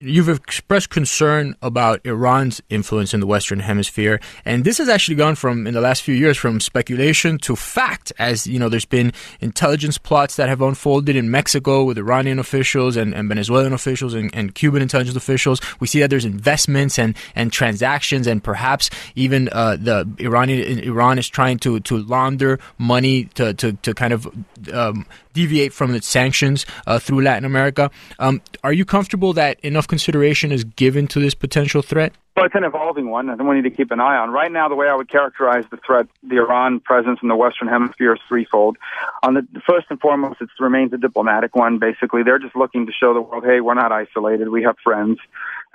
You've expressed concern about Iran's influence in the Western Hemisphere, and this has actually gone from, in the last few years, from speculation to fact. As you know, there's been intelligence plots that have unfolded in Mexico with Iranian officials and Venezuelan officials and Cuban intelligence officials. We see that there's investments and transactions, and perhaps even Iran is trying to launder money to kind of deviate from its sanctions through Latin America. Are you comfortable that enough consideration is given to this potential threat? Well, it's an evolving one, and we need to keep an eye on. Right now, the way I would characterize the threat, the Iran presence in the Western Hemisphere, is threefold. On the first and foremost, it remains a diplomatic one. Basically, they're just looking to show the world, hey, we're not isolated. We have friends,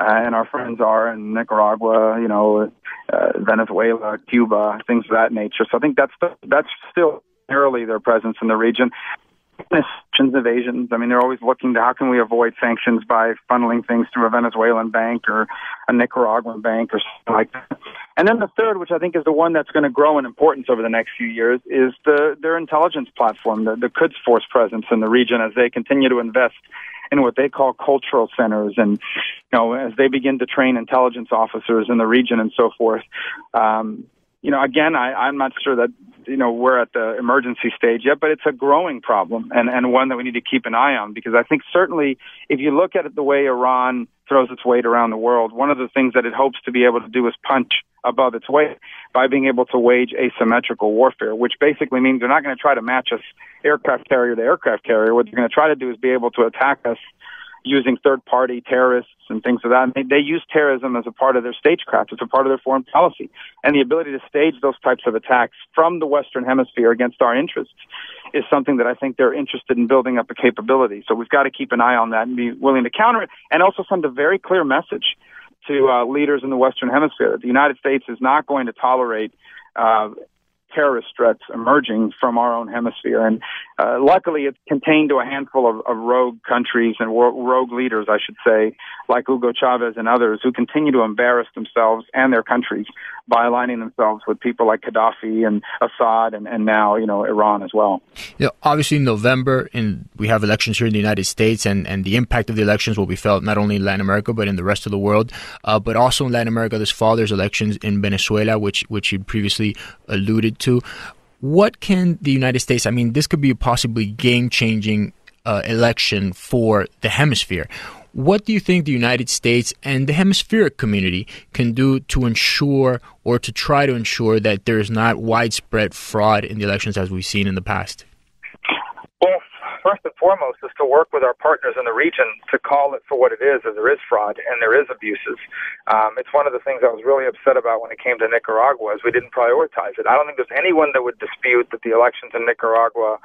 and our friends are in Nicaragua, Venezuela, Cuba, things of that nature. So I think that's still primarily their presence in the region. Sanctions evasions. I mean, they're always looking to how can we avoid sanctions by funneling things through a Venezuelan bank or a Nicaraguan bank or something like that. And then the third, which I think is the one that's going to grow in importance over the next few years, is their intelligence platform, the Quds Force presence in the region as they continue to invest in what they call cultural centers, and as they begin to train intelligence officers in the region and so forth. Again, I'm not sure that we're at the emergency stage yet, but it's a growing problem and one that we need to keep an eye on, because I think certainly if you look at it the way Iran throws its weight around the world, one of the things that it hopes to be able to do is punch above its weight by being able to wage asymmetrical warfare, which basically means they're not going to try to match us aircraft carrier to aircraft carrier. What they're going to try to do is be able to attack us using third-party terrorists and things of that. And they use terrorism as a part of their stagecraft. It's a part of their foreign policy. And the ability to stage those types of attacks from the Western Hemisphere against our interests is something that I think they're interested in building up a capability. So we've got to keep an eye on that and be willing to counter it, and also send a very clear message to leaders in the Western Hemisphere that the United States is not going to tolerate terrorist threats emerging from our own hemisphere. And luckily, it's contained to a handful of rogue countries and rogue leaders, I should say, like Hugo Chavez and others, who continue to embarrass themselves and their countries by aligning themselves with people like Gaddafi and Assad and now, Iran as well. Obviously, in November, we have elections here in the United States, and the impact of the elections will be felt not only in Latin America, but in the rest of the world. But also in Latin America this fall, there's elections in Venezuela, which you previously alluded to. What can the United States, this could be a possibly game-changing election for the hemisphere. What do you think the United States and the hemispheric community can do to ensure or to try to ensure that there is not widespread fraud in the elections as we've seen in the past? Well, first and foremost is to work with our partners in the region to call it for what it is, and there is fraud and there is abuses. It's one of the things I was really upset about when it came to Nicaragua, is we didn't prioritize it. I don't think there's anyone that would dispute that the elections in Nicaragua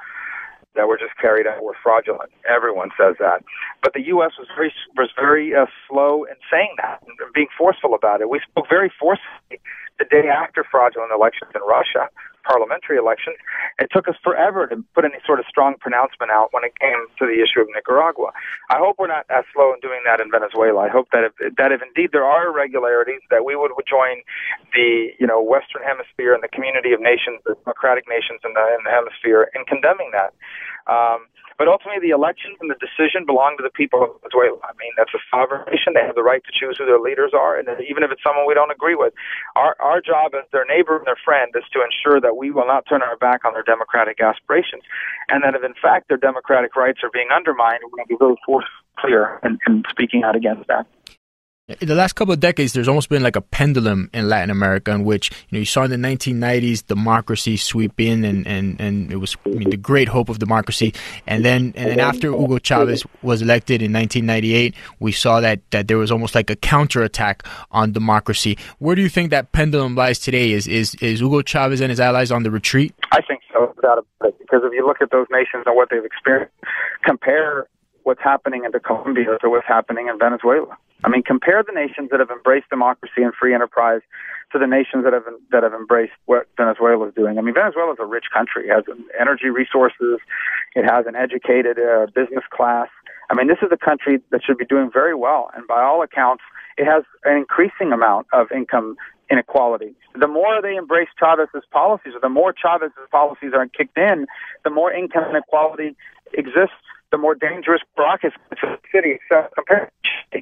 that were just carried out were fraudulent. Everyone says that. But the U.S. was very slow in saying that and being forceful about it. We spoke very forcefully the day after fraudulent elections in Russia, parliamentary elections. It took us forever to put any sort of strong pronouncement out when it came to the issue of Nicaragua. I hope we're not as slow in doing that in Venezuela. I hope that if indeed there are irregularities, that we would join the Western Hemisphere and the community of nations, the democratic nations in the hemisphere, in condemning that. But ultimately, the elections and the decision belong to the people of Venezuela. That's a sovereign nation. They have the right to choose who their leaders are, and even if it's someone we don't agree with. Our job as their neighbor and their friend is to ensure that we will not turn our back on their democratic aspirations, and that if, in fact, their democratic rights are being undermined, we're going to be very clear in speaking out against that. In the last couple of decades, there's almost been like a pendulum in Latin America in which, you saw in the 1990s democracy sweep in and it was the great hope of democracy. And then after Hugo Chavez was elected in 1998, we saw that there was almost like a counterattack on democracy. Where do you think that pendulum lies today? Is Hugo Chavez and his allies on the retreat? I think so, without a doubt, because if you look at those nations and what they've experienced, compare what's happening in Colombia to what's happening in Venezuela. Compare the nations that have embraced democracy and free enterprise to the nations that have embraced what Venezuela is doing. Venezuela is a rich country. It has energy resources. It has an educated business class. This is a country that should be doing very well. And by all accounts, it has an increasing amount of income inequality. The more they embrace Chavez's policies, or the more Chavez's policies are kicked in, the more income inequality exists, the more dangerous Caracas is to the city. So compared to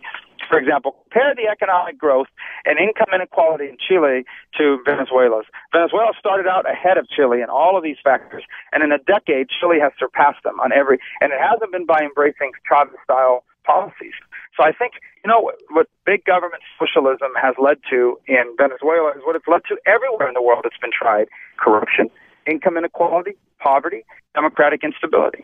For example, compare the economic growth and income inequality in Chile to Venezuela's. Venezuela started out ahead of Chile in all of these factors, and in a decade, Chile has surpassed them on every, and it hasn't been by embracing Chavez-style policies. So I think, what big government socialism has led to in Venezuela is what it's led to everywhere in the world it's been tried: corruption, income inequality, poverty, democratic instability.